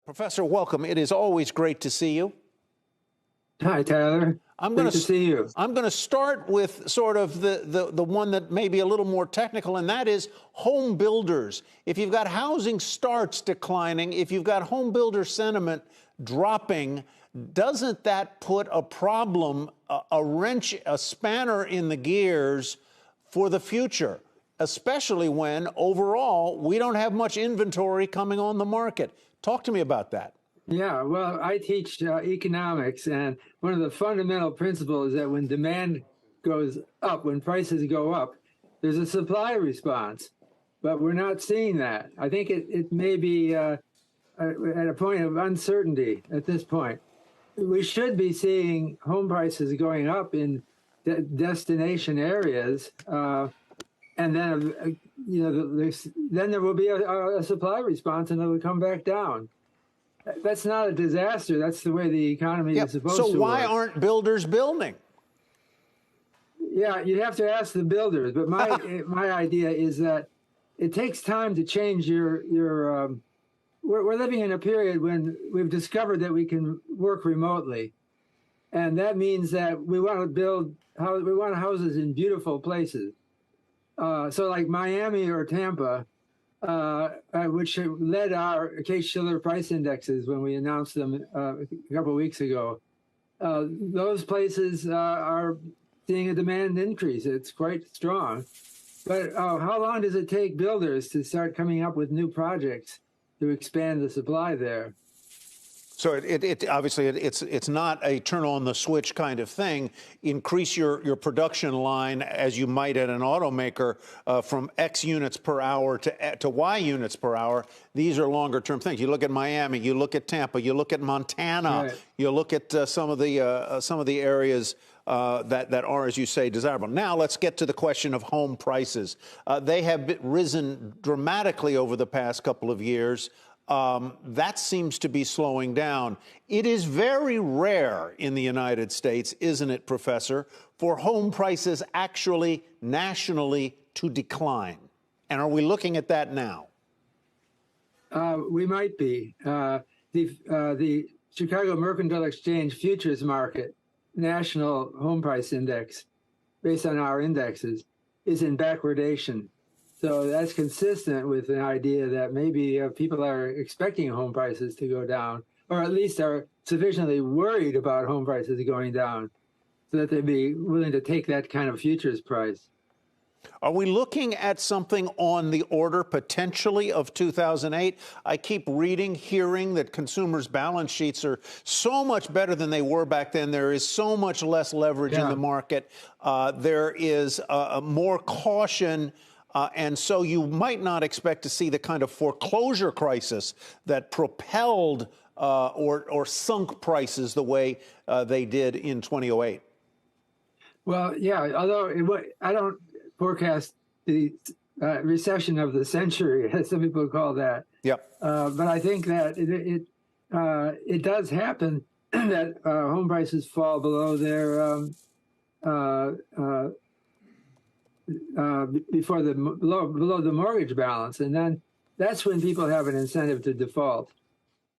Professor, welcome. It is always great to see you. Hi, Tyler. Great to see you. I'm going to start with sort of the one that may be a little more technical, and that is home builders. If you've got housing starts declining, if you've got home builder sentiment dropping, doesn't that put a problem, a wrench, a spanner in the gears for the future, especially when overall we don't have much inventory coming on the market? Talk to me about that. Yeah, well, I teach economics, and one of the fundamental principles is that when demand goes up, when prices go up, there's a supply response. But we're not seeing that. I think it may be at a point of uncertainty at this point. We should be seeing home prices going up in destination areas, and then then there will be a supply response, and it will come back down. That's not a disaster. That's the way the economy is supposed to work. So why aren't builders building? Yeah, you have to ask the builders. But my idea is that it takes time to change your. We're living in a period when we've discovered that we can work remotely, and that means that we want to build. We want houses in beautiful places. So like Miami or Tampa, which led our Case-Shiller price indexes when we announced them a couple of weeks ago. Those places are seeing a demand increase. It's quite strong. But how long does it take builders to start coming up with new projects to expand the supply there? So it obviously it's not a turn on the switch kind of thing. Increase your production line as you might at an automaker from X units per hour to Y units per hour. These are longer term things. You look at Miami, you look at Tampa, you look at Montana, right. You look at some of the areas that are, as you say, desirable. Now let's get to the question of home prices. They have risen dramatically over the past couple of years. That seems to be slowing down. It is very rare in the United States, isn't it, Professor, for home prices actually nationally to decline? And are we looking at that now? We might be. The Chicago Mercantile Exchange futures market national home price index, based on our indexes, is in backwardation. So that's consistent with the idea that maybe people are expecting home prices to go down, or at least are sufficiently worried about home prices going down so that they'd be willing to take that kind of futures price. Are we looking at something on the order potentially of 2008? I keep reading, hearing that consumers' balance sheets are so much better than they were back then. There is so much less leverage in the market. There is more caution. And so you might not expect to see the kind of foreclosure crisis that propelled or sunk prices the way they did in 2008. Well, yeah, although I don't forecast the recession of the century, as some people call that. Yep. But I think that it does happen that home prices fall below their below the mortgage balance, and then that's when people have an incentive to default.